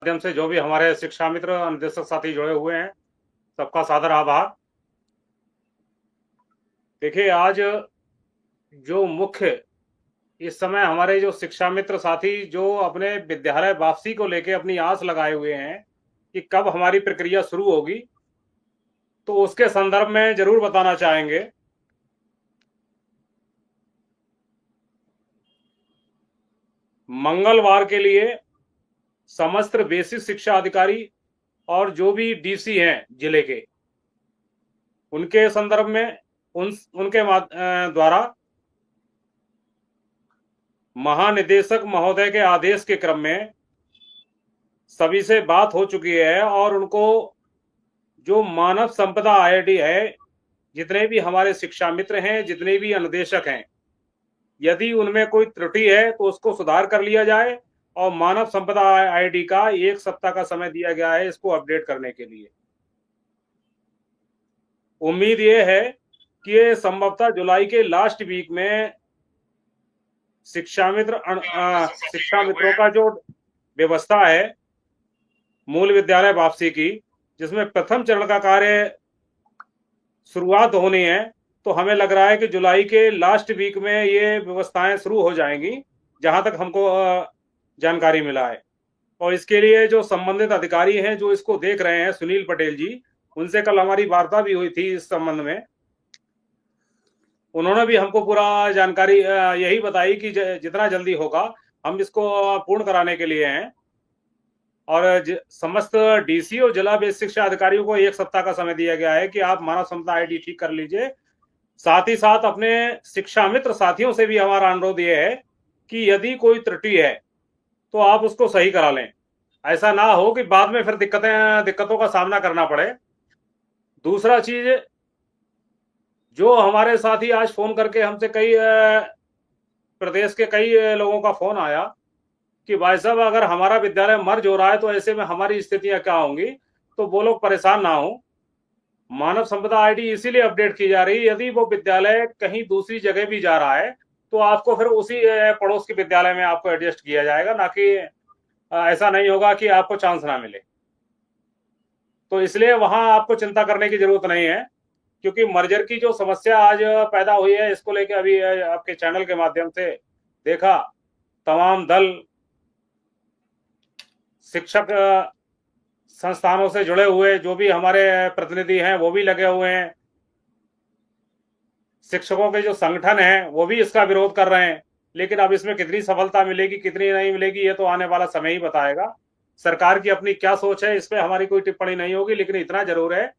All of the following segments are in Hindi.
माध्यम से जो भी हमारे शिक्षा मित्र अनुदेशक साथी जुड़े हुए हैं, सबका सादर आभार। देखिए, आज जो मुख्य इस समय हमारे जो शिक्षा मित्र साथी जो अपने विद्यालय वापसी को लेके अपनी आस लगाए हुए हैं कि कब हमारी प्रक्रिया शुरू होगी, तो उसके संदर्भ में जरूर बताना चाहेंगे। मंगलवार के लिए समस्त बेसिक शिक्षा अधिकारी और जो भी डीसी हैं जिले के, उनके संदर्भ में उनके द्वारा महानिदेशक महोदय के आदेश के क्रम में सभी से बात हो चुकी है और उनको जो मानव संपदा आईडी है, जितने भी हमारे शिक्षा मित्र हैं, जितने भी अनुदेशक हैं, यदि उनमें कोई त्रुटि है तो उसको सुधार कर लिया जाए और मानव संपदा आईडी का 1 सप्ताह का समय दिया गया है इसको अपडेट करने के लिए। उम्मीद ये है कि ये संभवतः जुलाई के लास्ट वीक में शिक्षा मित्रों का जो व्यवस्था है मूल विद्यालय वापसी की, जिसमें प्रथम चरण का कार्य शुरुआत होनी है, तो हमें लग रहा है कि जुलाई के लास्ट वीक में ये व्यवस्थाएं शुरू हो जाएंगी, जहां तक हमको जानकारी मिला है। और इसके लिए जो संबंधित अधिकारी हैं जो इसको देख रहे हैं, सुनील पटेल जी, उनसे कल हमारी वार्ता भी हुई थी इस संबंध में। उन्होंने भी हमको पूरा जानकारी यही बताई कि जितना जल्दी होगा हम इसको पूर्ण कराने के लिए हैं और समस्त डीसी और जिला बेसिक शिक्षा अधिकारियों को 1 सप्ताह का समय दिया गया है कि आप मानव संपदा आईडी ठीक कर लीजिए। साथ ही साथ अपने शिक्षा मित्र साथियों से भी हमारा अनुरोध यह है कि यदि कोई त्रुटि है तो आप उसको सही करा लें, ऐसा ना हो कि बाद में फिर दिक्कतों का सामना करना पड़े। दूसरा चीज, जो हमारे साथी आज फोन करके हमसे कई प्रदेश के कई लोगों का फोन आया कि भाई साहब अगर हमारा विद्यालय मर्ज हो रहा है तो ऐसे में हमारी स्थितियां क्या होंगी, तो वो लोग परेशान ना हो। मानव संपदा आईडी इसीलिए अपडेट की जा रही है, यदि वो विद्यालय कहीं दूसरी जगह भी जा रहा है तो आपको फिर उसी पड़ोस के विद्यालय में आपको एडजस्ट किया जाएगा, ना कि ऐसा नहीं होगा कि आपको चांस ना मिले। तो इसलिए वहां आपको चिंता करने की जरूरत नहीं है, क्योंकि मर्जर की जो समस्या आज पैदा हुई है, इसको लेके अभी आपके चैनल के माध्यम से देखा, तमाम दल शिक्षक संस्थानों से जुड़े हुए जो भी हमारे प्रतिनिधि हैं वो भी लगे हुए हैं, शिक्षकों के जो संगठन हैं वो भी इसका विरोध कर रहे हैं। लेकिन अब इसमें कितनी सफलता मिलेगी कितनी नहीं मिलेगी ये तो आने वाला समय ही बताएगा। सरकार की अपनी क्या सोच है इस पे हमारी कोई टिप्पणी नहीं होगी, लेकिन इतना जरूर है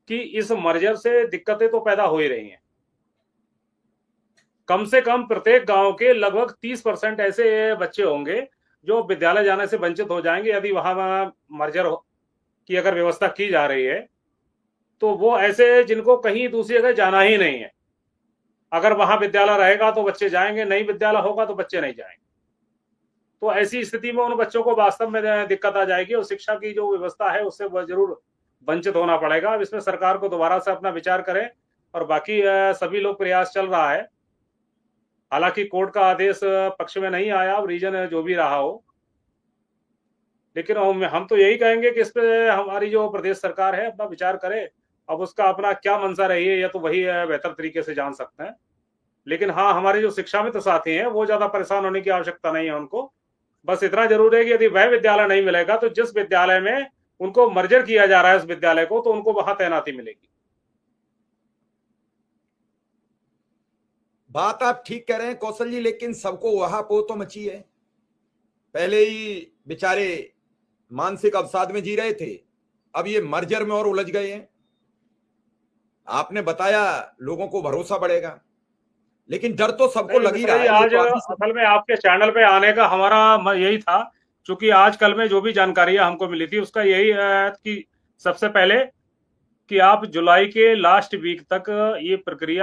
कि इस मर्जर से दिक्कतें तो पैदा हो ही रही हैं। कम से कम प्रत्येक गांव के लगभग 30% ऐसे बच्चे होंगे जो विद्यालय जाने से वंचित हो जाएंगे यदि वहां मर्जर की अगर व्यवस्था की जा रही है। तो वो ऐसे जिनको कहीं दूसरी जगह जाना ही नहीं है, अगर वहां विद्यालय रहेगा तो बच्चे जाएंगे, नहीं विद्यालय होगा तो बच्चे नहीं जाएंगे। तो ऐसी स्थिति में उन बच्चों को वास्तव में दिक्कत आ जाएगी और शिक्षा की जो व्यवस्था है उससे जरूर वंचित होना पड़ेगा। अब इसमें सरकार को दोबारा से अपना विचार करें और बाकी सभी लोग प्रयास चल रहा है। हालांकि कोर्ट का आदेश पक्ष में नहीं आया, अब रीजन जो भी रहा हो, लेकिन हम तो यही कहेंगे कि इस पे हमारी जो प्रदेश सरकार है अपना विचार करे। अब उसका अपना क्या मंशा रही है या तो वही बेहतर तरीके से जान सकते हैं। लेकिन हाँ, हमारे जो शिक्षा मित्र साथी हैं वो ज्यादा परेशान होने की आवश्यकता नहीं है उनको। बस इतना जरूर है कि यदि वह विद्यालय नहीं मिलेगा तो जिस विद्यालय में उनको मर्जर किया जा रहा है उस विद्यालय को, तो उनको वहां तैनाती मिलेगी। बात आप ठीक कह रहे हैं कौशल जी, लेकिन सबको वहां पो तो मची है। पहले ही बेचारे मानसिक अवसाद में जी रहे थे, अब ये मर्जर में और उलझ गए हैं। आपने बताया लोगों को भरोसा बढ़ेगा, लेकिन डर तो सबको लग ही रहा है। आज असल में आपके चैनल पे आने का हमारा यही था, क्योंकि आज कल में जो भी जानकारियां हमको मिली थी उसका यही है कि सबसे पहले कि आप जुलाई के लास्ट वीक तक ये प्रक्रिया